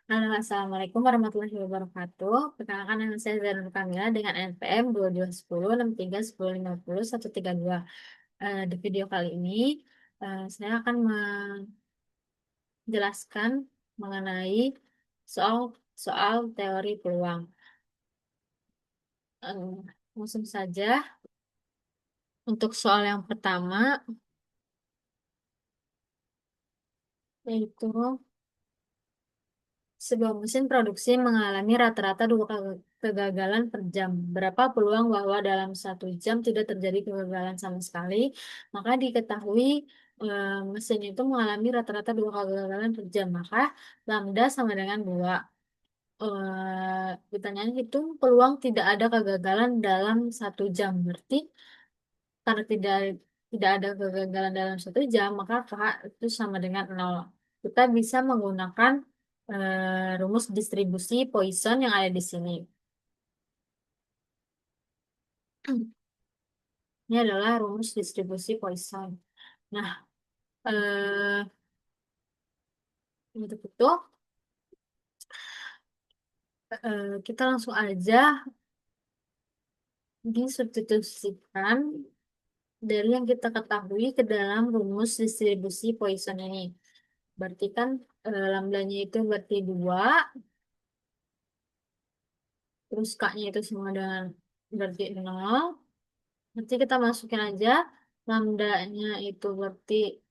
Halo, Assalamualaikum warahmatullahi wabarakatuh. Perkenalkan nama saya Zainul Kamila dengan NPM 2210631050 132. Di video kali ini, saya akan menjelaskan mengenai soal soal teori peluang. Langsung saja untuk soal yang pertama, yaitu sebuah mesin produksi mengalami rata-rata dua kegagalan per jam. Berapa peluang bahwa dalam 1 jam tidak terjadi kegagalan sama sekali? Maka diketahui mesin itu mengalami rata-rata dua kegagalan per jam. Maka lambda sama dengan 2. Pertanyaan itu peluang tidak ada kegagalan dalam 1 jam. Berarti karena tidak ada kegagalan dalam 1 jam, maka K itu sama dengan 0. Kita bisa menggunakan rumus distribusi Poisson yang ada di sini. Ini adalah rumus distribusi Poisson. Nah, eh, untuk itu kita langsung aja disubstitusikan dari yang kita ketahui ke dalam rumus distribusi Poisson ini. Berarti kan lambdanya itu berarti 2, terus K-nya itu sama dengan berarti 0. Nanti kita masukin aja lambdanya itu berarti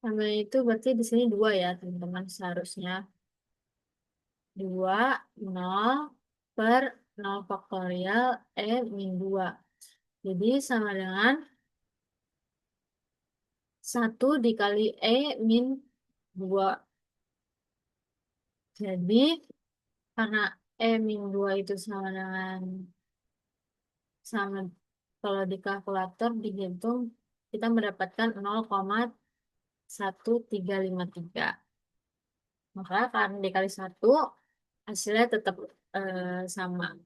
lambdanya itu berarti di sini 2 ya teman-teman, seharusnya 2 0 per 0 faktorial min 2. Jadi sama dengan 1 dikali min 2. Jadi karena min 2 itu sama dengan sama, kalau di kalkulator dihitung kita mendapatkan 0,1353. Maka karena dikali 1 hasilnya tetap sama.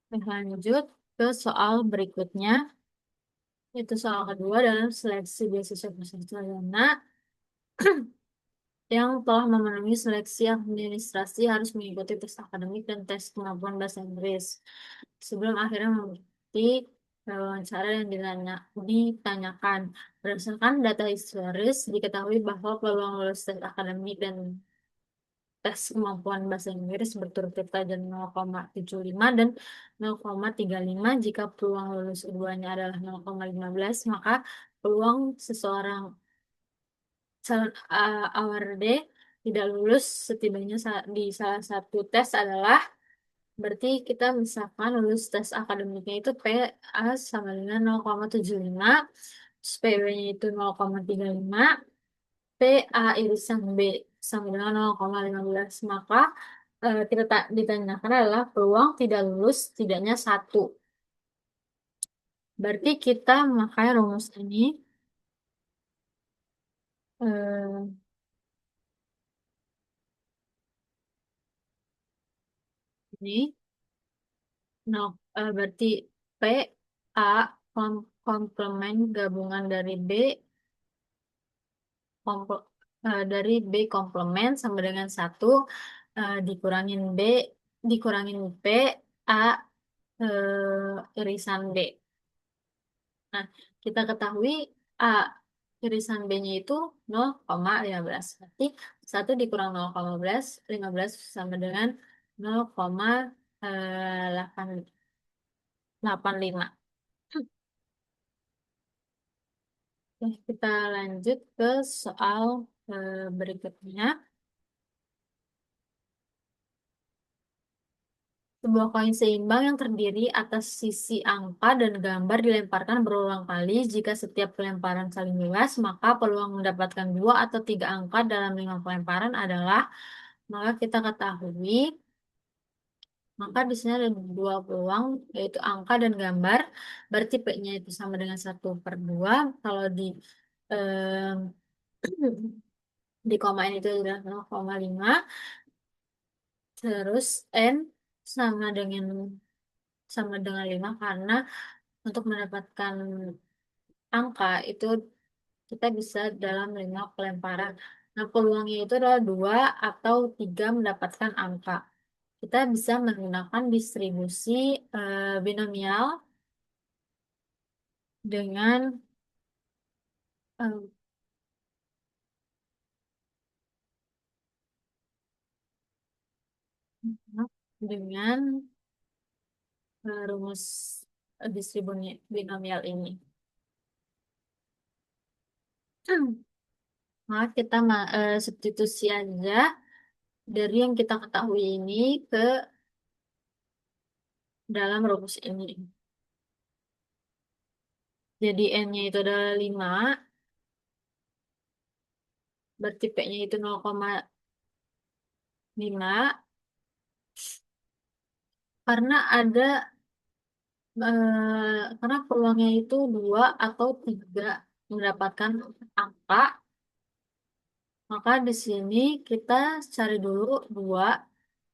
Nah, lanjut ke soal berikutnya. Itu soal kedua dalam seleksi beasiswa sarjana yang telah memenuhi seleksi administrasi harus mengikuti tes akademik dan tes kemampuan bahasa Inggris sebelum akhirnya mengikuti wawancara yang ditanyakan. Berdasarkan data historis, diketahui bahwa peluang lulus tes akademik dan tes kemampuan bahasa Inggris berturut-turut dan 0,75 dan 0,35. Jika peluang lulus keduanya adalah 0,15, maka peluang seseorang calon award tidak lulus setidaknya di salah satu tes adalah, berarti kita misalkan lulus tes akademiknya itu PA sama dengan 0,75, PW-nya itu 0,35, PA irisan B sama dengan 0,15. Maka kita ditanyakan adalah peluang tidak lulus tidaknya 1. Berarti kita memakai rumus ini. eh, ini no, berarti P A komplemen gabungan dari komple- dari B komplemen sama dengan 1 dikurangin dikurangin P A irisan B. Nah, kita ketahui A irisan B-nya itu 0,15. Berarti 1 dikurang 0,15 sama dengan 0,85. Oke, kita lanjut ke soal berikutnya. Sebuah koin seimbang yang terdiri atas sisi angka dan gambar dilemparkan berulang kali. Jika setiap pelemparan saling luas, maka peluang mendapatkan 2 atau 3 angka dalam 5 pelemparan adalah, maka kita ketahui, maka di sini ada 2 peluang, yaitu angka dan gambar. Berarti P-nya itu sama dengan 1/2. Kalau em, di komain itu adalah 0,5. Terus N sama dengan 5 karena untuk mendapatkan angka itu kita bisa dalam 5 pelemparan. Nah, peluangnya itu adalah 2 atau 3 mendapatkan angka. Kita bisa menggunakan distribusi binomial dengan eh, dengan rumus distribusi binomial ini. Maka kita substitusi aja dari yang kita ketahui ini ke dalam rumus ini. Jadi N-nya itu adalah 5, berarti P-nya itu 0,5, karena ada karena peluangnya itu 2 atau 3 mendapatkan angka, maka di sini kita cari dulu 2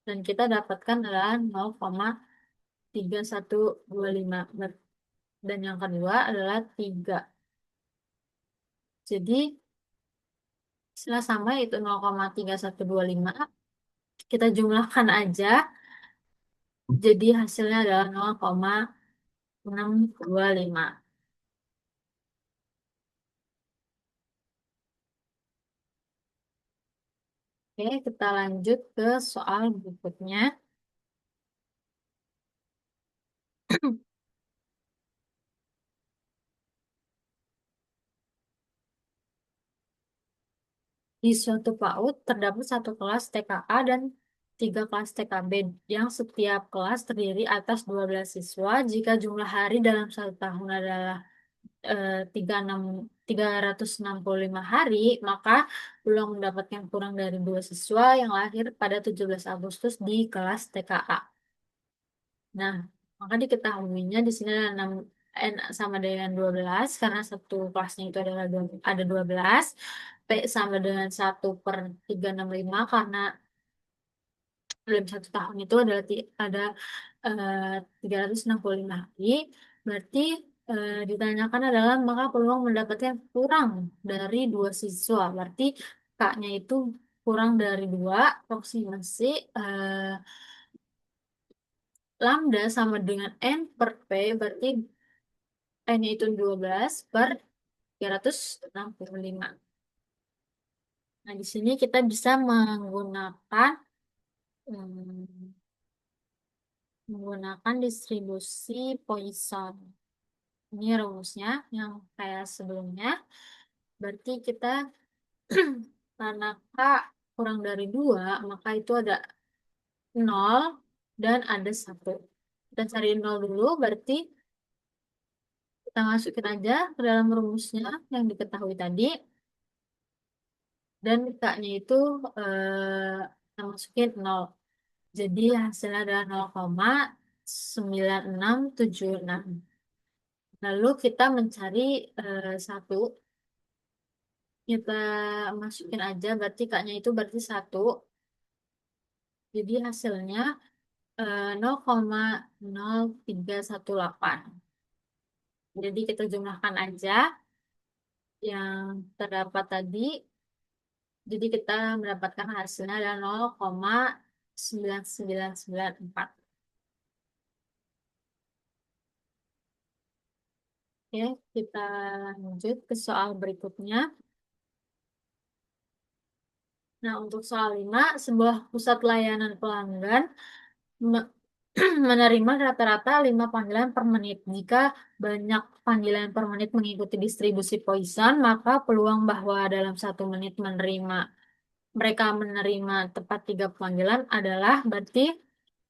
dan kita dapatkan adalah 0,3125. Dan yang kedua adalah 3. Jadi setelah sama itu 0,3125, kita jumlahkan aja, jadi hasilnya adalah 0,625. Oke, kita lanjut ke soal berikutnya. Di suatu PAUD terdapat satu kelas TKA dan 3 kelas TKB yang setiap kelas terdiri atas 12 siswa. Jika jumlah hari dalam satu tahun adalah 365 hari, maka peluang mendapatkan kurang dari 2 siswa yang lahir pada 17 Agustus di kelas TKA. Nah, maka diketahuinya di sini ada 6, N sama dengan 12 karena satu kelasnya itu adalah ada 12. P sama dengan 1/365 karena dalam satu tahun itu adalah ada 365 hari. Berarti ditanyakan adalah maka peluang mendapatkan kurang dari 2 siswa. Berarti K-nya itu kurang dari 2, aproksimasi lambda sama dengan N per P, berarti N-nya itu 12/365. Nah, di sini kita bisa hmm, menggunakan distribusi Poisson. Ini rumusnya yang kayak sebelumnya. Berarti kita karena K kurang dari 2, maka itu ada 0 dan ada 1. Kita cari 0 dulu, berarti kita masukin aja ke dalam rumusnya yang diketahui tadi. Dan K-nya itu kita masukin 0. Jadi hasilnya adalah 0,9676. Lalu kita mencari 1. Kita masukin aja, berarti K-nya itu berarti 1. Jadi hasilnya 0,0318. Jadi kita jumlahkan aja yang terdapat tadi. Jadi kita mendapatkan hasilnya adalah 0,9994. Oke, kita lanjut ke soal berikutnya. Nah, untuk soal 5, sebuah pusat layanan pelanggan me- menerima rata-rata 5 panggilan per menit. Jika banyak panggilan per menit mengikuti distribusi Poisson, maka peluang bahwa dalam 1 menit mereka menerima tepat 3 panggilan adalah berarti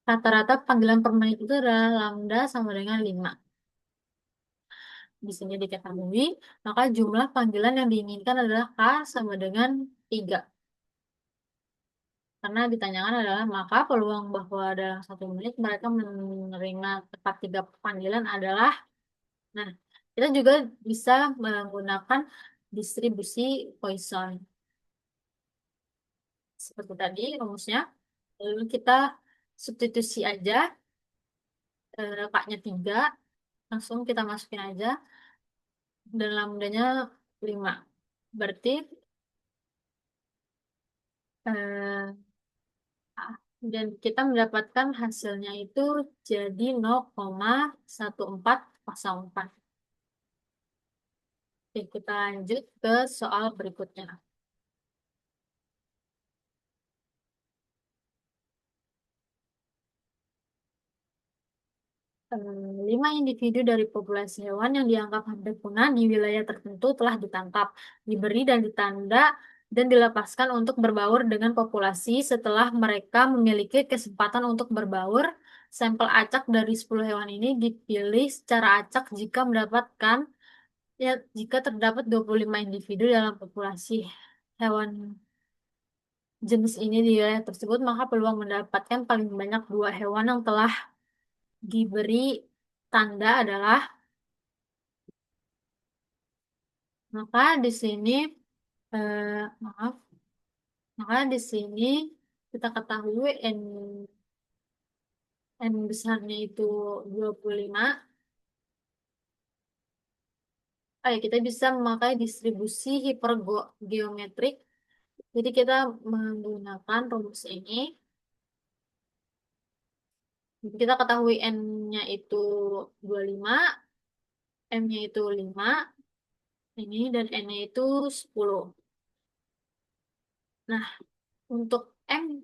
rata-rata panggilan per menit itu adalah lambda sama dengan 5. Di sini diketahui, maka jumlah panggilan yang diinginkan adalah K sama dengan 3. Karena ditanyakan adalah maka peluang bahwa dalam 1 menit mereka menerima tepat 3 panggilan adalah, nah, kita juga bisa menggunakan distribusi Poisson. Seperti tadi rumusnya, lalu kita substitusi aja K-nya 3, Langsung kita masukin aja dan lambdanya 5. Berarti eh, dan kita mendapatkan hasilnya itu jadi 0,1404. Oke, kita lanjut ke soal berikutnya. 5 individu dari populasi hewan yang dianggap hampir punah di wilayah tertentu telah ditangkap, diberi dan ditanda dan dilepaskan untuk berbaur dengan populasi setelah mereka memiliki kesempatan untuk berbaur. Sampel acak dari 10 hewan ini dipilih secara acak jika terdapat 25 individu dalam populasi hewan jenis ini di wilayah tersebut, maka peluang mendapatkan paling banyak dua hewan yang telah diberi tanda adalah. Maka di sini, maaf, maka di sini kita ketahui N besarnya itu 25. Oh ya, kita bisa memakai distribusi hipergeometrik. Jadi kita menggunakan rumus ini. Jadi kita ketahui N-nya itu 25, M-nya itu 5, ini, dan N-nya itu 10. Nah, untuk M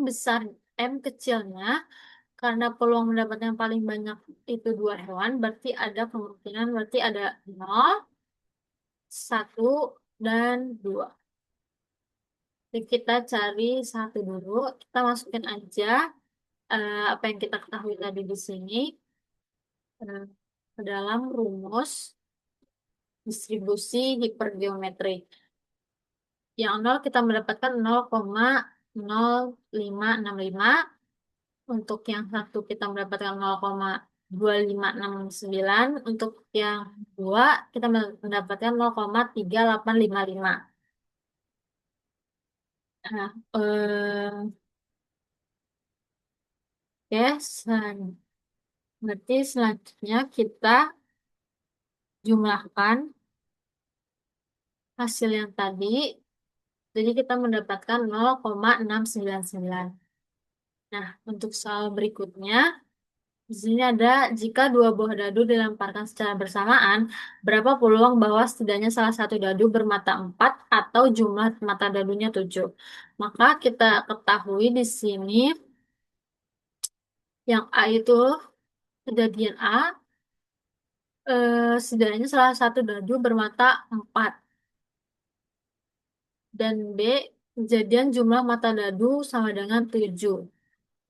besar, M kecilnya, karena peluang mendapatkan yang paling banyak itu dua hewan, berarti ada 0, 1, dan 2. Jadi kita cari satu dulu, kita masukin aja apa yang kita ketahui tadi di sini eh, ke dalam rumus distribusi hipergeometrik. Yang 0 kita mendapatkan 0,0565. Untuk yang satu kita mendapatkan 0,2569. Untuk yang dua kita mendapatkan 0,3855. Nah, ya, berarti selanjutnya kita jumlahkan hasil yang tadi. Jadi kita mendapatkan 0,699. Nah, untuk soal berikutnya, di sini ada jika dua buah dadu dilemparkan secara bersamaan, berapa peluang bahwa setidaknya salah satu dadu bermata 4 atau jumlah mata dadunya 7. Maka kita ketahui di sini yang A itu kejadian A, setidaknya salah satu dadu bermata 4. Dan B, kejadian jumlah mata dadu sama dengan 7.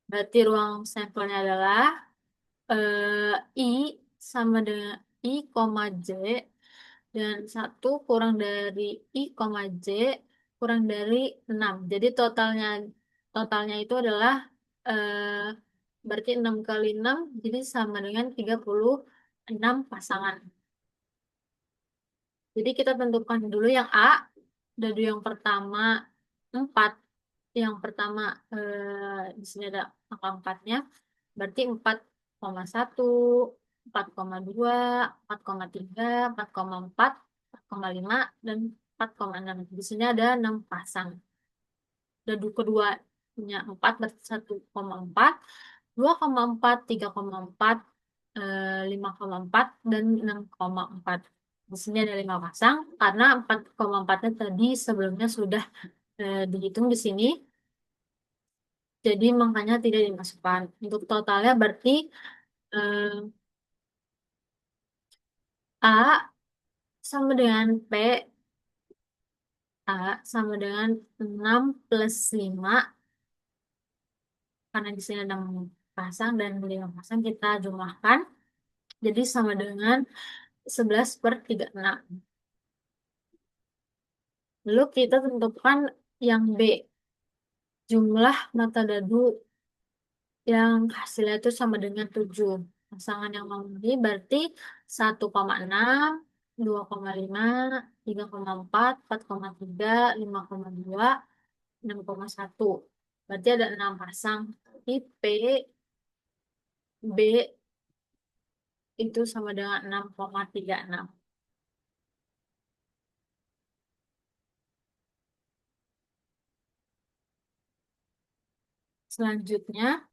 Berarti ruang sampelnya adalah I sama dengan I, J, dan 1 kurang dari I, J kurang dari 6. Jadi totalnya itu adalah berarti 6 kali 6, jadi sama dengan 36 pasangan. Jadi kita tentukan dulu yang A, dadu yang pertama 4. Yang pertama di sini ada angka 4-nya. Berarti 4,1, 4,2, 4,3, 4,4, 4,5, dan 4,6. Di sini ada 6 pasang. Dadu keduanya 4 berarti 1,4, 2,4, 3,4, 5,4, dan 6,4. Di sini ada 5 pasang karena 4,4-nya tadi sebelumnya sudah dihitung di sini. Jadi makanya tidak dimasukkan. Untuk totalnya berarti eh, A sama dengan P, A sama dengan 6 plus 5, karena di sini ada 6 pasang dan 5 pasang kita jumlahkan. Jadi sama dengan 11/36. Lalu kita tentukan yang B, jumlah mata dadu yang hasilnya itu sama dengan 7. Pasangan yang memenuhi berarti 1,6, 2,5, 3,4, 4,3, 5,2, 6,1. Berarti ada 6 pasang. Di B itu sama dengan 6,36. Selanjutnya,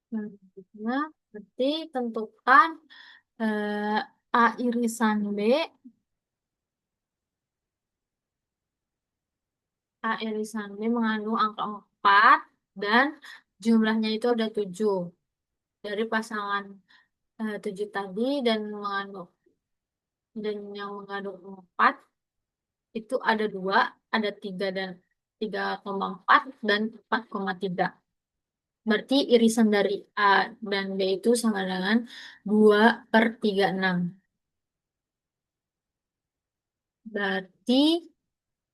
selanjutnya berarti tentukan A irisan B. A irisan B mengandung angka 4 dan jumlahnya itu ada 7 dari pasangan 7 tadi dan yang mengandung 4 itu ada 2, ada 3 dan 3,4 dan 4,3. Berarti irisan dari A dan B itu sama dengan 2/36. Berarti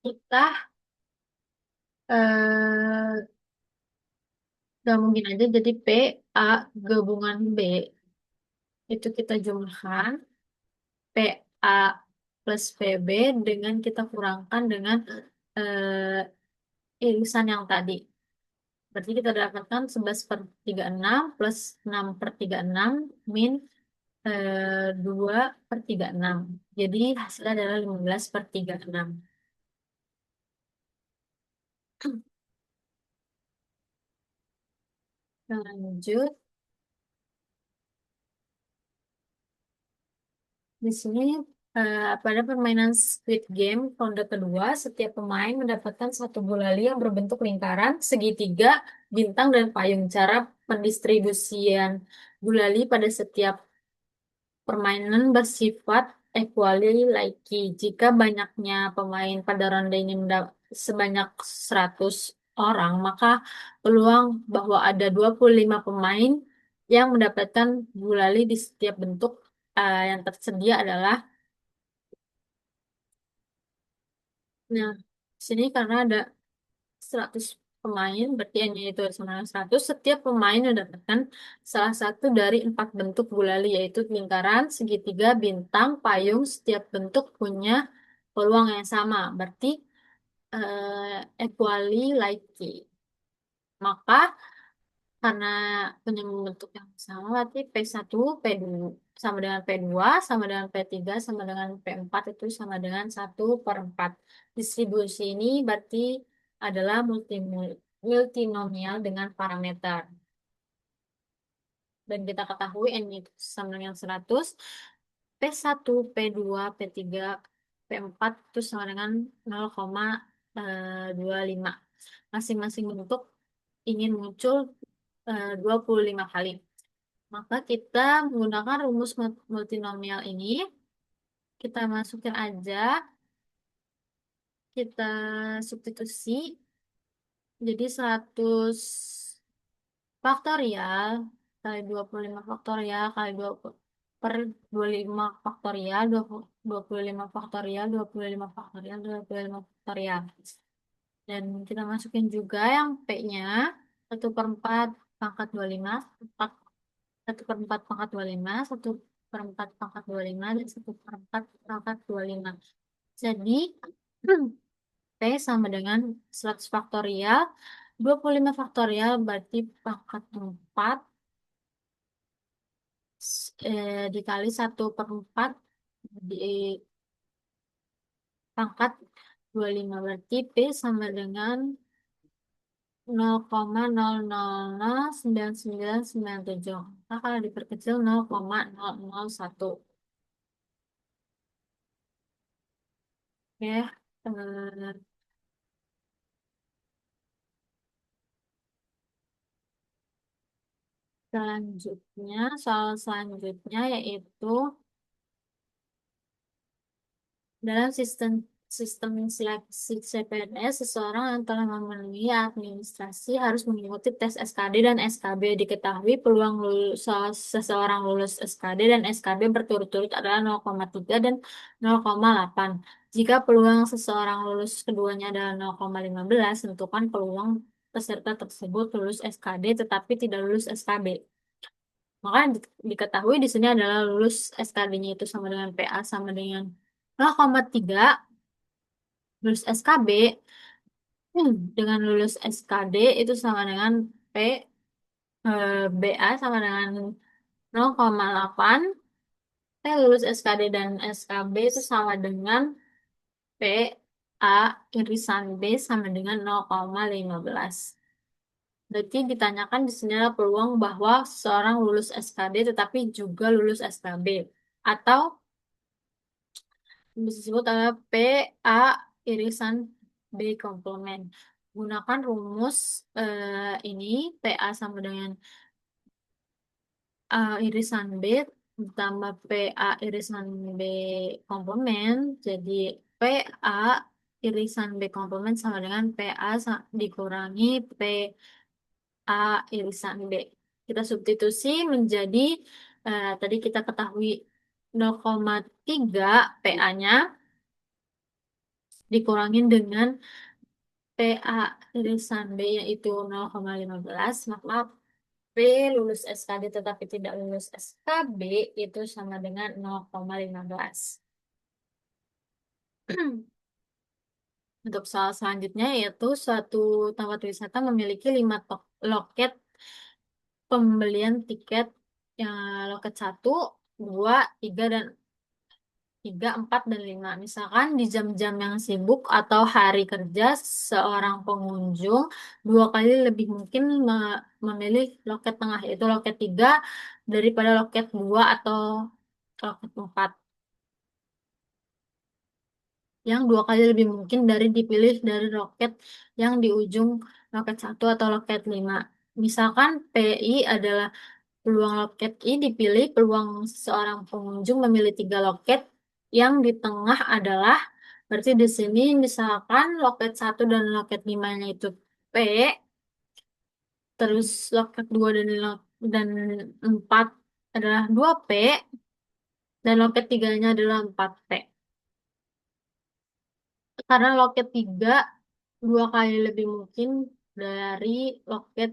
kita eh, gak mungkin aja jadi P A gabungan B itu kita jumlahkan P A plus P B dengan kita kurangkan dengan irisan yang tadi. Berarti kita dapatkan 11/36 plus 6/36 min 2/36. Jadi hasilnya adalah 15/36. Lanjut, di sini pada permainan Squid Game ronde kedua, setiap pemain mendapatkan satu gulali yang berbentuk lingkaran, segitiga, bintang, dan payung. Cara pendistribusian gulali pada setiap permainan bersifat equally likely. Jika banyaknya pemain pada ronde ini sebanyak 100 orang, maka peluang bahwa ada 25 pemain yang mendapatkan gulali di setiap bentuk yang tersedia adalah, nah, di sini karena ada 100 pemain, berarti hanya itu sama dengan 100. Setiap pemain mendapatkan salah satu dari 4 bentuk gulali, yaitu lingkaran, segitiga, bintang, payung. Setiap bentuk punya peluang yang sama, berarti equally likely. Maka karena punya bentuk yang sama, berarti P1, P2 sama dengan P2, sama dengan P3, sama dengan P4 itu sama dengan 1/4. Distribusi ini berarti adalah multinomial dengan parameter. Dan kita ketahui N itu sama dengan 100, P1, P2, P3, P4 itu sama dengan 0,25. Masing-masing bentuk ingin muncul 25 kali. Maka kita menggunakan rumus multinomial ini, kita masukin aja, kita substitusi, jadi 100 faktorial kali 25 faktorial kali 20 per 25 faktorial, 25 faktorial, 25 faktorial, 25 faktorial. Dan kita masukin juga yang P-nya, 1/4 pangkat 25, 1/4 pangkat 25, 1/4 pangkat 25, dan 1/4 pangkat 25. Jadi, P sama dengan 100 faktorial, 25 faktorial berarti pangkat 4 dikali 1/4 di pangkat 25. Berarti P sama dengan 0,009997. Nah, kalau diperkecil 0,001. Ya, selanjutnya, soal selanjutnya yaitu dalam sistem sistem seleksi CPNS, seseorang yang telah memenuhi administrasi harus mengikuti tes SKD dan SKB. Diketahui peluang seseorang lulus SKD dan SKB berturut-turut adalah 0,3 dan 0,8. Jika peluang seseorang lulus keduanya adalah 0,15, tentukan peluang peserta tersebut lulus SKD tetapi tidak lulus SKB. Maka diketahui di sini adalah lulus SKD-nya itu sama dengan PA sama dengan 0,3 lulus SKB, dengan lulus SKD itu sama dengan P, BA sama dengan 0,8. Lulus SKD dan SKB itu sama dengan P, A, irisan B sama dengan 0,15. Berarti ditanyakan di sini adalah peluang bahwa seorang lulus SKD tetapi juga lulus SKB. Atau bisa disebut adalah P, A, irisan B komplement. Gunakan rumus ini, PA sama dengan irisan B ditambah PA irisan B komplement. Jadi PA irisan B komplement sama dengan PA dikurangi PA irisan B. Kita substitusi menjadi tadi kita ketahui 0,3 PA-nya dikurangin dengan PA irisan B yaitu 0,15, maka P lulus SKD tetapi tidak lulus SKB itu sama dengan 0,15. Untuk soal selanjutnya yaitu suatu tempat wisata memiliki 5 loket pembelian tiket, yang loket 1, 2, 3, dan 3, 4, dan 5. Misalkan di jam-jam yang sibuk atau hari kerja, seorang pengunjung 2 kali lebih mungkin memilih loket tengah, yaitu loket 3 daripada loket 2 atau loket 4. Yang 2 kali lebih mungkin dipilih dari loket yang di ujung loket 1 atau loket 5. Misalkan PI adalah peluang loket I dipilih, peluang seorang pengunjung memilih 3 loket, yang di tengah adalah, berarti di sini misalkan loket 1 dan loket 5-nya itu P, terus loket 2 dan 4 adalah 2P, dan loket 3-nya adalah 4P. Karena loket 3 2 kali lebih mungkin dari loket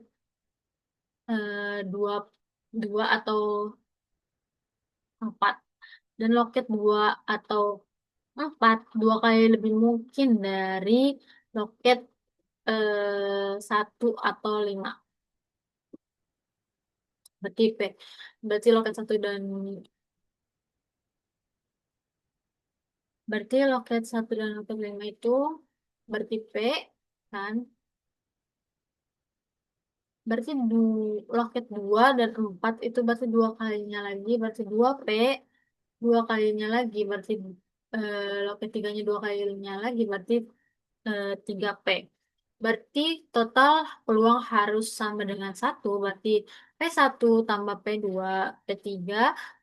2, 2 atau 4. Dan loket 2 atau 4 2 kali lebih mungkin dari loket 1 atau 5. Berarti P. Berarti loket 1 dan berarti loket 1 dan loket 5 itu berarti P kan? Berarti loket 2 dan 4 itu berarti 2 kalinya lagi, berarti 2P, 2 kalinya lagi, berarti loket 3-nya 2 kalinya lagi, berarti 3P. Berarti total peluang harus sama dengan 1, berarti P1 tambah P2, P3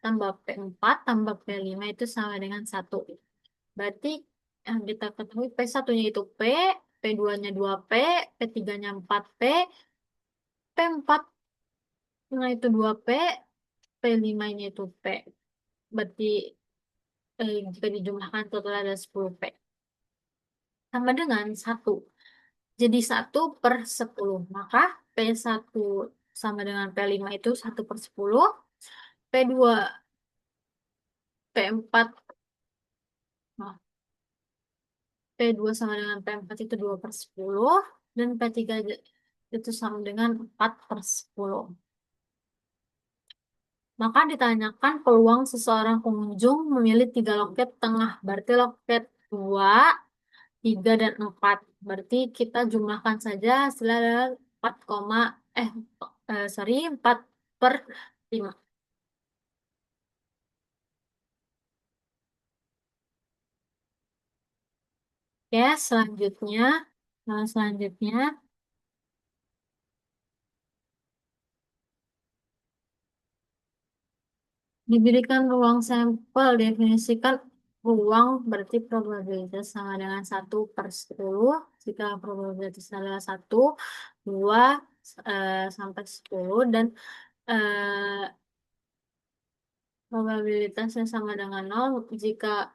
tambah P4 tambah P5 itu sama dengan 1. Berarti yang kita ketahui P1-nya itu P, P2-nya 2P, P3-nya 4P, P4 nya itu 2P, P5-nya itu P. Berarti jika dijumlahkan total ada 10P. Sama dengan 1. Jadi 1/10. Maka P1 sama dengan P5 itu 1/10. P2, P4, nah, P2 sama dengan P4 itu 2/10. Dan P3 itu sama dengan 4/10. Maka ditanyakan peluang seseorang pengunjung memilih 3 loket tengah. Berarti loket 2, 3, dan 4. Berarti kita jumlahkan saja hasilnya adalah 4, eh, 4/5. Oke, selanjutnya, selanjutnya diberikan ruang sampel, definisikan ruang berarti probabilitas sama dengan 1/10. Jika probabilitas adalah 1, 2, sampai 10, dan eh, probabilitasnya sama dengan 0 jika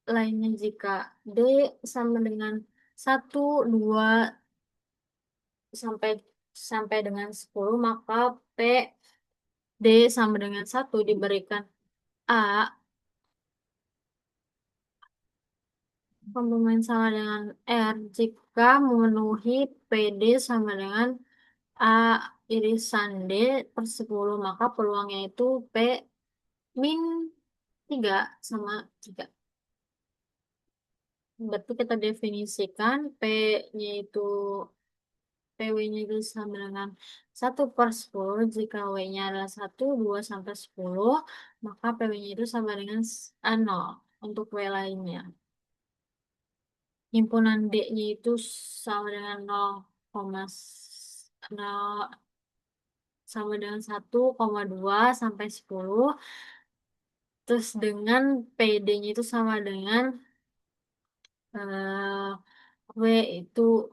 lainnya jika D sama dengan 1, 2, sampai sampai dengan 10, maka P D sama dengan 1 diberikan A Komplement sama dengan R. Jika memenuhi PD sama dengan A irisan D per 10, maka peluangnya itu P min 3 sama 3. Berarti kita definisikan P-nya itu PW-nya itu sama dengan 1/10. Jika W-nya adalah 1, 2 sampai 10, maka PW-nya itu sama dengan 0 untuk W lainnya. Himpunan D-nya itu sama dengan 0, sama dengan 1,2 sampai 10. Terus dengan PD-nya itu sama dengan W itu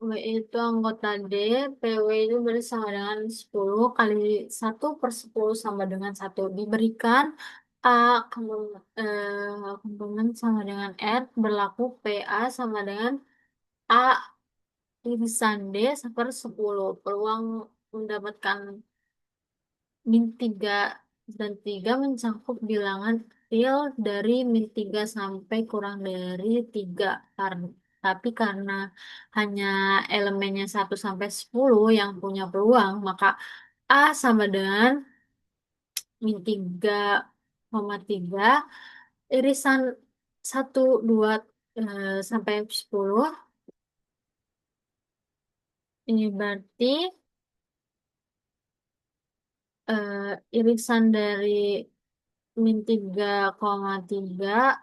W itu anggota D, PW itu bersama dengan 10 kali 1/10 sama dengan 1. Diberikan A komplement sama dengan R, berlaku PA sama dengan A irisan D 1/10. Peluang mendapatkan min 3 dan 3 mencakup bilangan real dari min 3 sampai kurang dari 3. Tapi karena hanya elemennya 1 sampai 10 yang punya peluang, maka A sama dengan min 3,3 irisan 1, 2 sampai 10. Ini berarti irisan dari min 3,3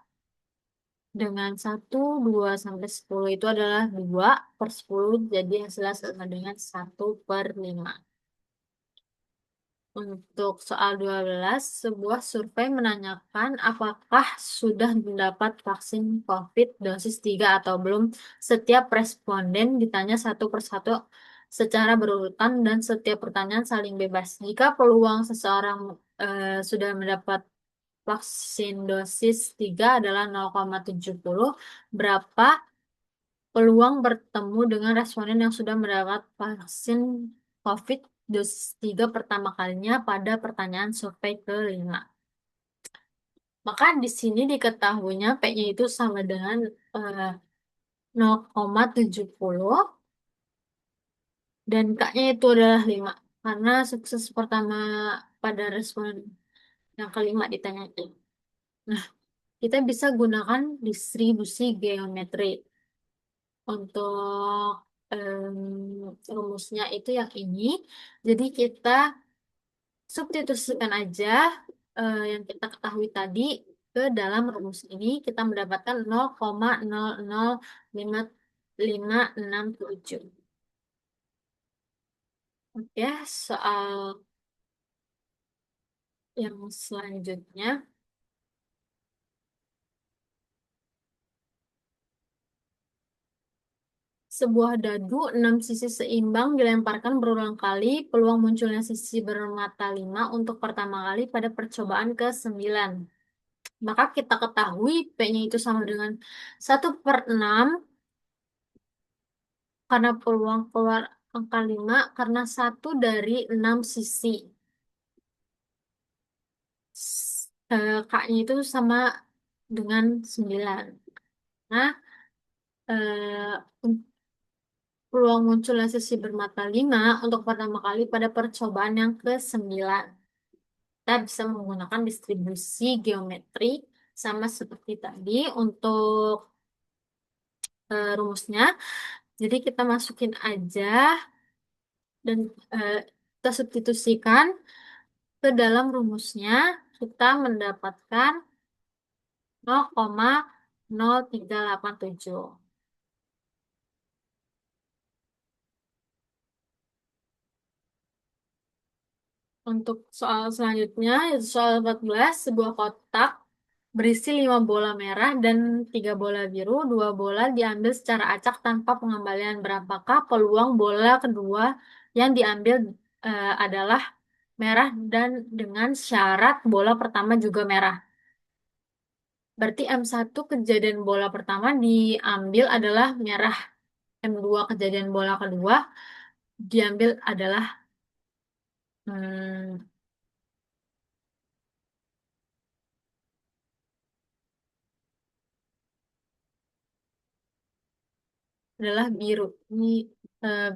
dengan 1, 2 sampai 10 itu adalah 2/10, jadi hasilnya sama dengan 1/5. Untuk soal 12, sebuah survei menanyakan apakah sudah mendapat vaksin COVID dosis 3 atau belum. Setiap responden ditanya satu persatu secara berurutan dan setiap pertanyaan saling bebas. Jika peluang seseorang sudah mendapat vaksin dosis 3 adalah 0,70, berapa peluang bertemu dengan responden yang sudah mendapat vaksin COVID dosis 3 pertama kalinya pada pertanyaan survei kelima. Maka di sini diketahuinya P-nya itu sama dengan 0,70 dan K-nya itu adalah 5. Karena sukses pertama pada responden yang kelima ditanya itu. Nah, kita bisa gunakan distribusi geometri. Untuk rumusnya itu yang ini. Jadi kita substitusikan aja yang kita ketahui tadi ke dalam rumus ini. Kita mendapatkan 0,00557. Oke, soal yang selanjutnya. Sebuah dadu 6 sisi seimbang dilemparkan berulang kali, peluang munculnya sisi bermata 5 untuk pertama kali pada percobaan ke-9. Maka kita ketahui P-nya itu sama dengan 1/6 karena peluang keluar angka 5 karena 1 dari 6 sisi. K-nya itu sama dengan 9. Nah, peluang munculnya sisi bermata 5 untuk pertama kali pada percobaan yang ke-9. Kita bisa menggunakan distribusi geometri sama seperti tadi untuk rumusnya. Jadi kita masukin aja dan kita substitusikan ke dalam rumusnya. Kita mendapatkan 0,0387. Untuk soal selanjutnya, yaitu soal 14, sebuah kotak berisi 5 bola merah dan 3 bola biru. 2 bola diambil secara acak tanpa pengembalian. Berapakah peluang bola kedua yang diambil adalah merah dan dengan syarat bola pertama juga merah. Berarti M1 kejadian bola pertama diambil adalah merah. M2 kejadian bola kedua diambil adalah, adalah biru. Ini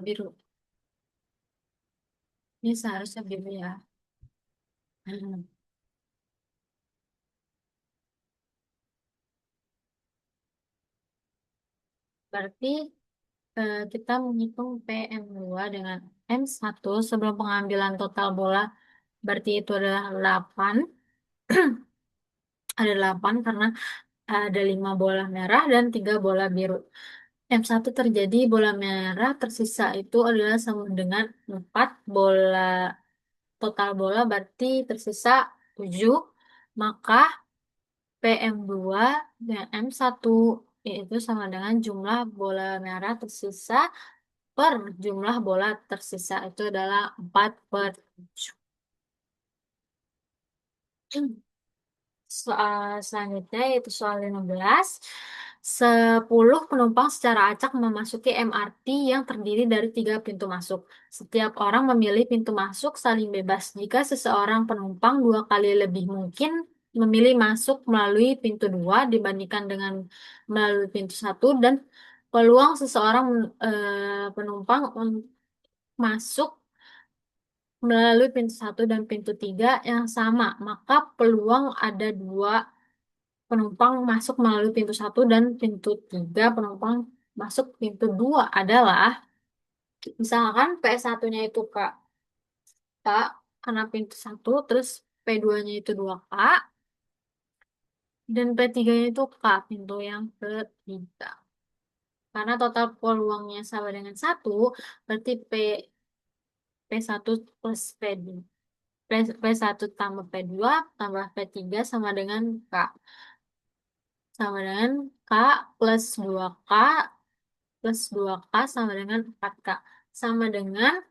biru. Ini seharusnya biru ya. Hmm. Berarti kita menghitung PM2 dengan M1 sebelum pengambilan total bola. Berarti itu adalah 8. Ada 8 karena ada 5 bola merah dan 3 bola biru. M1 terjadi bola merah tersisa itu adalah sama dengan 4 bola, total bola berarti tersisa 7. Maka PM2 dan M1 yaitu sama dengan jumlah bola merah tersisa per jumlah bola tersisa itu adalah 4 per 7. Soal selanjutnya yaitu soal 15. 10 penumpang secara acak memasuki MRT yang terdiri dari 3 pintu masuk. Setiap orang memilih pintu masuk saling bebas. Jika seseorang penumpang 2 kali lebih mungkin memilih masuk melalui pintu 2 dibandingkan dengan melalui pintu 1 dan peluang seseorang penumpang masuk melalui pintu 1 dan pintu 3 yang sama, maka peluang ada 2 penumpang masuk melalui pintu 1 dan pintu 3 penumpang masuk pintu 2 adalah misalkan P1-nya itu K karena pintu 1 terus P2-nya itu 2K dan P3-nya itu K pintu yang ketiga. Karena total peluangnya sama dengan 1 berarti P1 plus P2. P1 tambah P2 tambah P3 sama dengan K. Sama dengan K plus 2K plus 2K sama dengan 4K. Sama dengan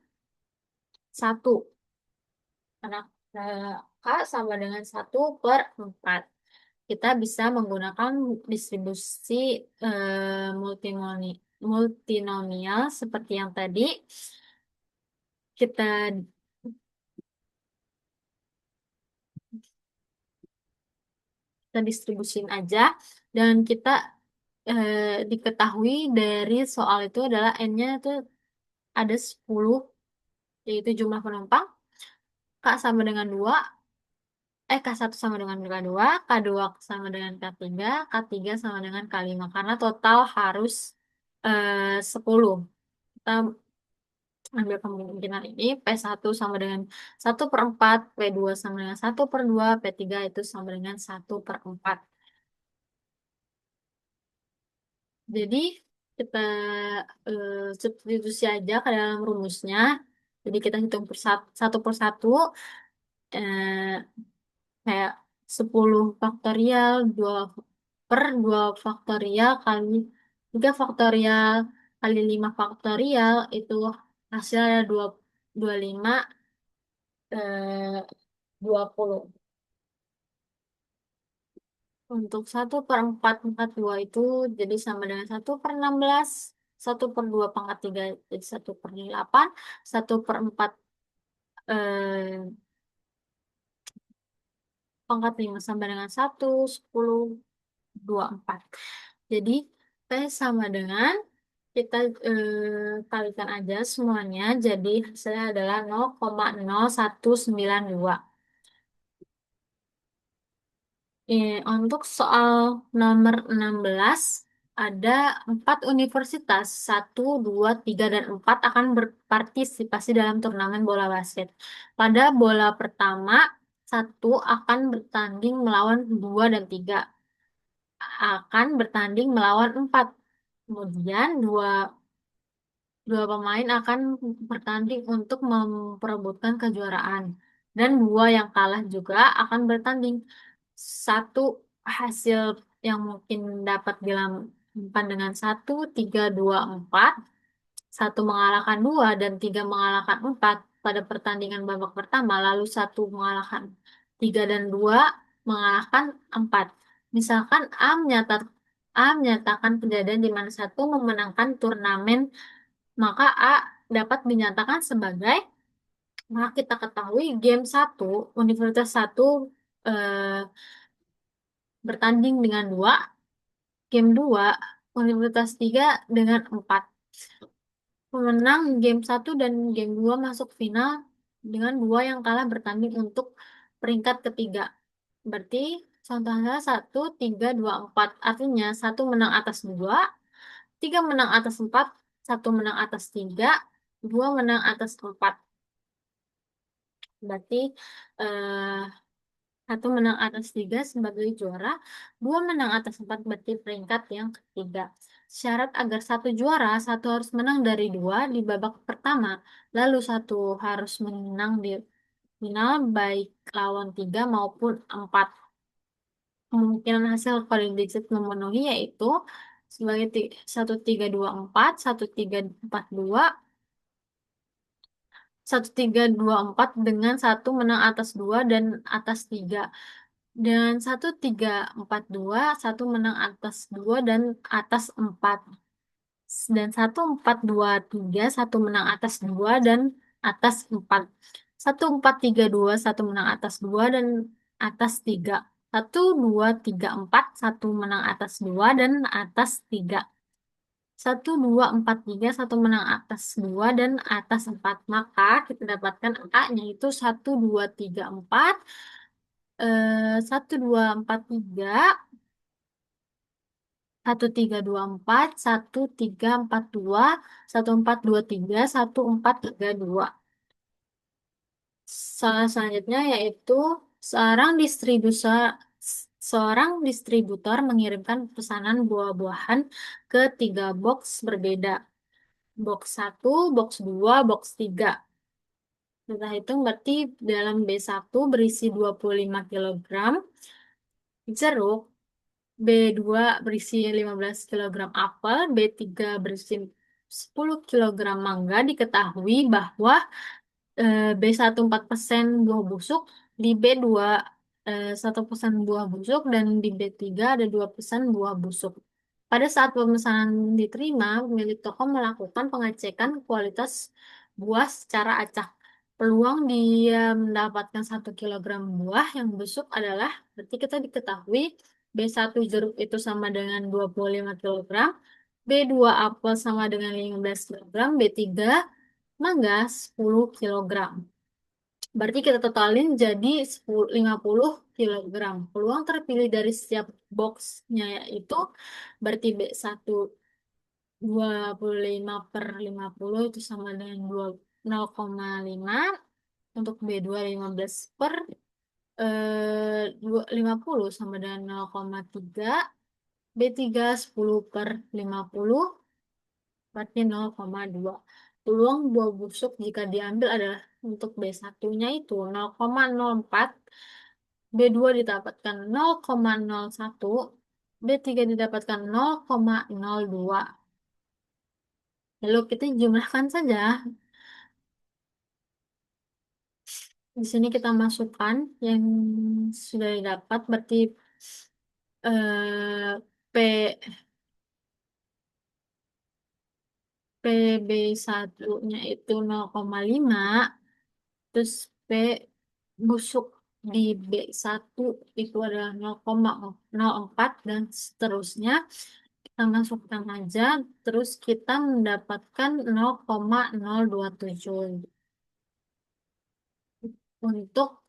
1. Karena eh, K sama dengan 1/4. Kita bisa menggunakan distribusi multinomial seperti yang tadi. Kita kita distribusin aja dan kita diketahui dari soal itu adalah N-nya itu ada 10 yaitu jumlah penumpang. K sama dengan 2, K1 sama dengan K2, K2 sama dengan K3, K3 sama dengan K5 karena total harus 10. Kita ambil kemungkinan ini P1 sama dengan 1/4, P2 sama dengan 1/2, P3 itu sama dengan 1/4. Jadi kita substitusi aja ke dalam rumusnya. Jadi kita hitung satu per satu. Kayak 10 faktorial 2 faktorial kali 3 faktorial kali 5 faktorial itu hasilnya 25 eh, 20. Untuk 1/4 itu jadi sama dengan 1/16, 1/2 pangkat 3 jadi 1/8, 1/4 pangkat 5 sama dengan 1, 10, 24. Jadi P sama dengan kita kalikan aja semuanya. Jadi hasilnya adalah 0,0192. Untuk soal nomor 16 ada 4 universitas, 1, 2, 3, dan 4 akan berpartisipasi dalam turnamen bola basket. Pada bola pertama, 1 akan bertanding melawan 2 dan 3 akan bertanding melawan 4. Kemudian dua dua pemain akan bertanding untuk memperebutkan kejuaraan. Dan 2 yang kalah juga akan bertanding. Satu hasil yang mungkin dapat dilakukan dengan 1, 3, 2, 4. Satu mengalahkan 2 dan 3 mengalahkan 4 pada pertandingan babak pertama. Lalu 1 mengalahkan 3 dan 2 mengalahkan 4. Misalkan A menyatakan kejadian di mana 1 memenangkan turnamen, maka A dapat dinyatakan sebagai, maka kita ketahui game 1 Universitas 1 eh, bertanding dengan 2, game 2 Universitas 3 dengan 4. Pemenang game satu dan game 2 masuk final dengan dua yang kalah bertanding untuk peringkat ketiga. Berarti contohnya 1, 3, 2, 4. Artinya satu menang atas dua, tiga menang atas empat, satu menang atas tiga, dua menang atas empat. Berarti eh, satu menang atas tiga sebagai juara, dua menang atas empat berarti peringkat yang ketiga. Syarat agar satu juara, satu harus menang dari dua di babak pertama, lalu satu harus menang di final baik lawan tiga maupun empat. Kemungkinan hasil prediksi memenuhi yaitu sebagai 1, 3, 2, 4, 1, 3, 4, 2, 1, 3, 2, 4 dengan satu menang atas dua dan atas tiga. Dan 1, 3, 4, 2 satu menang atas dua dan atas empat. Dan 1, 4, 2, 3 satu menang atas dua dan atas empat. 1, 4, 3, 2 satu menang atas dua dan atas tiga. 1, 2, 3, 4 satu menang atas dua dan atas tiga. 1, 2, 4, 3 satu menang atas dua dan atas empat. Maka kita dapatkan A-nya itu 1, 2, 3, 4. 1, 2, 4, 3, 1, 3, 2, 4, 1, 3, 4, 2, 1, 4, 2, 3, 1, 4, 3, 2. Selanjutnya yaitu seorang distributor seorang distributor mengirimkan pesanan buah-buahan ke tiga box berbeda. Box satu, box 2, box 3. Kita hitung berarti dalam B1 berisi 25 kilogram jeruk, B2 berisi 15 kilogram apel, B3 berisi 10 kilogram mangga. Diketahui bahwa B1 4% buah busuk, di B2 1% buah busuk, dan di B3 ada 2% buah busuk. Pada saat pemesanan diterima, pemilik toko melakukan pengecekan kualitas buah secara acak. Peluang dia mendapatkan 1 kilogram buah yang busuk adalah, berarti kita diketahui B1 jeruk itu sama dengan 25 kilogram, B2 apel sama dengan 15 kilogram, B3 mangga 10 kilogram. Berarti kita totalin jadi 50 kilogram. Peluang terpilih dari setiap boxnya yaitu berarti B1 25/50 itu sama dengan 0,5. Untuk B2 15 per 50 sama dengan 0,3. B3 10/50 berarti 0,2. Peluang buah busuk jika diambil adalah untuk B1-nya itu 0,04, B2 didapatkan 0,01, B3 didapatkan 0,02. Lalu kita jumlahkan saja. Di sini kita masukkan yang sudah didapat, berarti eh, P PB1-nya itu 0,5, terus P busuk di B1 itu adalah 0,04 dan seterusnya. Kita masukkan aja, terus kita mendapatkan 0,027. Untuk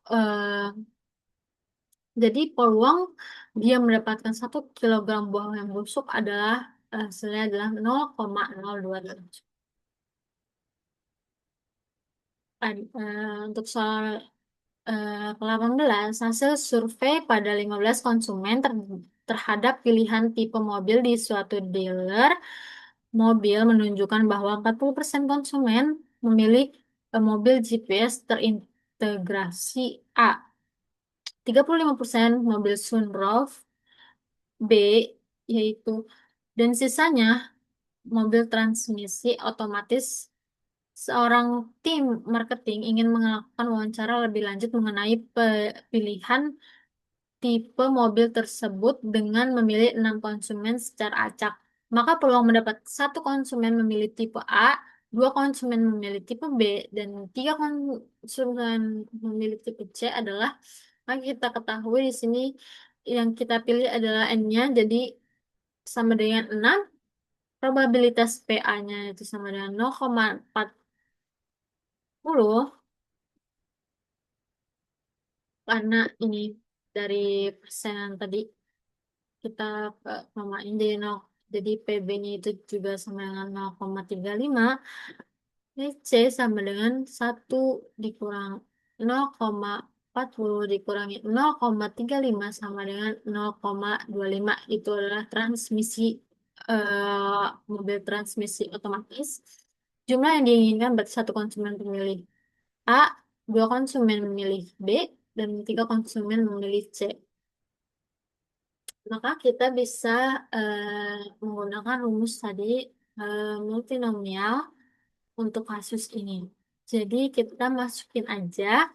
jadi peluang dia mendapatkan 1 kilogram buah yang busuk adalah hasilnya adalah 0,027. Untuk soal ke-18, hasil survei pada 15 konsumen terhadap pilihan tipe mobil di suatu dealer mobil menunjukkan bahwa 40% konsumen memilih mobil GPS terintegrasi A, 35% mobil sunroof B, yaitu, dan sisanya mobil transmisi otomatis. Seorang tim marketing ingin melakukan wawancara lebih lanjut mengenai pilihan tipe mobil tersebut dengan memilih 6 konsumen secara acak. Maka peluang mendapat 1 konsumen memilih tipe A, 2 konsumen memilih tipe B, dan 3 konsumen memilih tipe C adalah, maka kita ketahui di sini yang kita pilih adalah N-nya, jadi sama dengan 6. probabilitas PA-nya itu sama dengan 0,40 karena ini dari persen yang tadi kita samain jadi 0, jadi PB-nya itu juga sama dengan 0,35. Ini C sama dengan 1 dikurang 0,40 dikurangi 0,35 sama dengan 0,25. Itu adalah transmisi mobil transmisi otomatis. Jumlah yang diinginkan berarti satu konsumen memilih A, dua konsumen memilih B, dan tiga konsumen memilih C. Maka kita bisa menggunakan rumus tadi multinomial untuk kasus ini. Jadi kita masukin aja,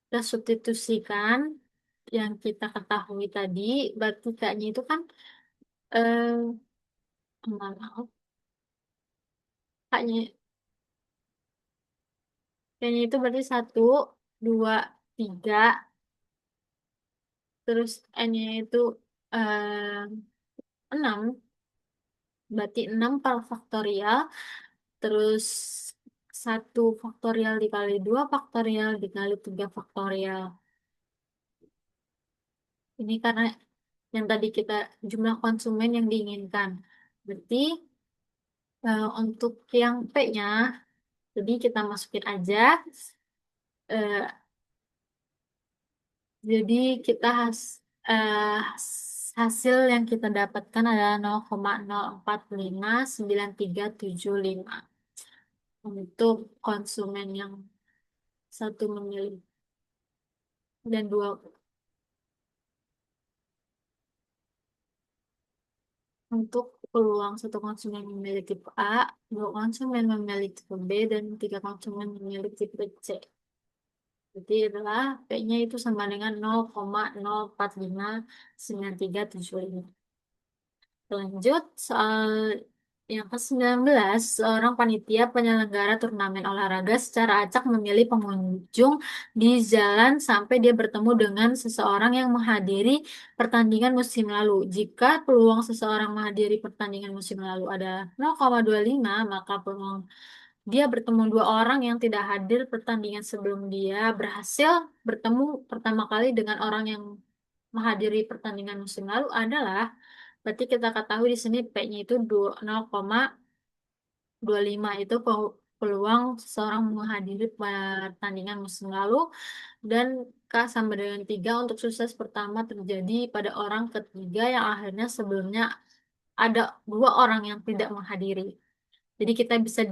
kita substitusikan yang kita ketahui tadi, berarti kayaknya itu kan eh maaf, kayaknya kayaknya itu berarti 1, 2, 3, terus N-nya itu 6, berarti 6 per faktorial, terus 1 faktorial dikali 2 faktorial dikali 3 faktorial. Ini karena yang tadi kita jumlah konsumen yang diinginkan. Berarti untuk yang P-nya, jadi kita masukin aja. eh, jadi kita eh, hasil yang kita dapatkan adalah 0,045935 untuk konsumen yang satu memilih dan dua. Untuk peluang satu konsumen memiliki tipe A, dua konsumen memiliki tipe B, dan tiga konsumen memiliki tipe C. Jadi adalah P-nya itu sama dengan 0,045935. Lanjut, soal yang ke-19, seorang panitia penyelenggara turnamen olahraga secara acak memilih pengunjung di jalan sampai dia bertemu dengan seseorang yang menghadiri pertandingan musim lalu. Jika peluang seseorang menghadiri pertandingan musim lalu adalah 0,25, maka peluang dia bertemu dua orang yang tidak hadir pertandingan sebelum dia berhasil bertemu pertama kali dengan orang yang menghadiri pertandingan musim lalu adalah. Berarti kita ketahui di sini P-nya itu 0,25 itu peluang seseorang menghadiri pertandingan musim lalu, dan K sama dengan 3 untuk sukses pertama terjadi pada orang ketiga yang akhirnya sebelumnya ada dua orang yang tidak menghadiri. Jadi kita bisa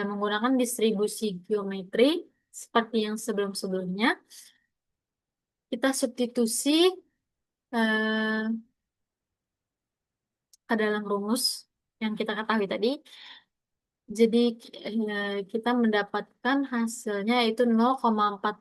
menggunakan distribusi geometri seperti yang sebelum-sebelumnya. Kita substitusi eh, ke dalam rumus yang kita ketahui tadi. Jadi kita mendapatkan hasilnya itu 0,4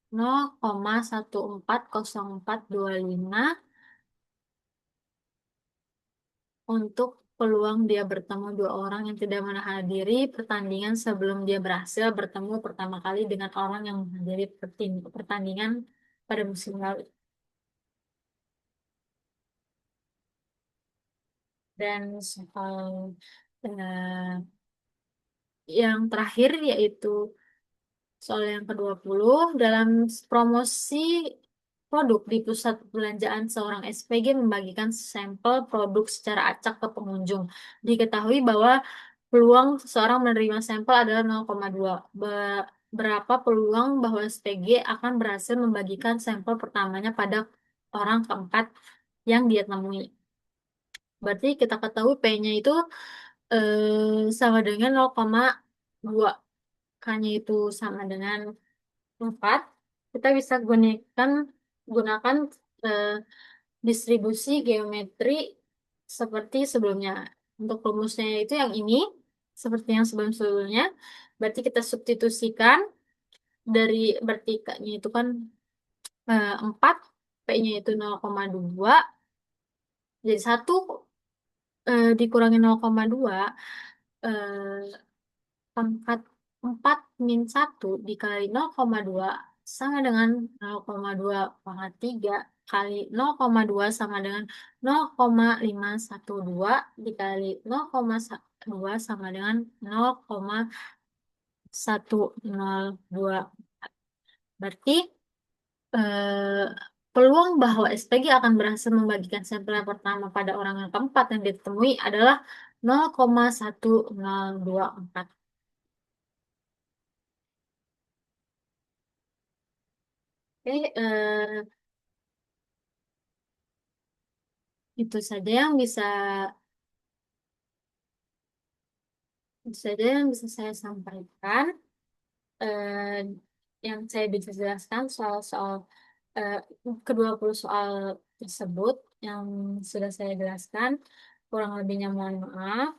0,140425 untuk peluang dia bertemu dua orang yang tidak menghadiri pertandingan sebelum dia berhasil bertemu pertama kali dengan orang yang menghadiri pertandingan pada musim lalu. Dan soal yang terakhir yaitu soal yang ke-20, dalam promosi produk di pusat perbelanjaan, seorang SPG membagikan sampel produk secara acak ke pengunjung. Diketahui bahwa peluang seseorang menerima sampel adalah 0,2. Berapa peluang bahwa SPG akan berhasil membagikan sampel pertamanya pada orang keempat yang dia temui? Berarti kita ketahui P-nya itu sama dengan 0,2. K-nya itu sama dengan 4. Kita bisa gunakan eh, distribusi geometri seperti sebelumnya. Untuk rumusnya itu yang ini, seperti yang sebelum-sebelumnya. Berarti kita substitusikan dari berarti K-nya itu kan 4, P-nya itu 0,2, jadi 1 dikurangi 0,2, eh, pangkat 4 min 1 dikali 0,2 sama dengan 0,2 pangkat 3. kali 0,2 sama dengan 0,512 dikali 0,2 sama dengan 0,102. Berarti eh, peluang bahwa SPG akan berhasil membagikan sampel yang pertama pada orang yang keempat yang ditemui adalah 0,1024. Oke, itu saja yang bisa saya sampaikan. eh, yang saya bisa jelaskan soal-soal eh, kedua 20 soal tersebut yang sudah saya jelaskan. Kurang lebihnya mohon maaf.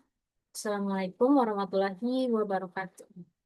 Assalamualaikum warahmatullahi wabarakatuh.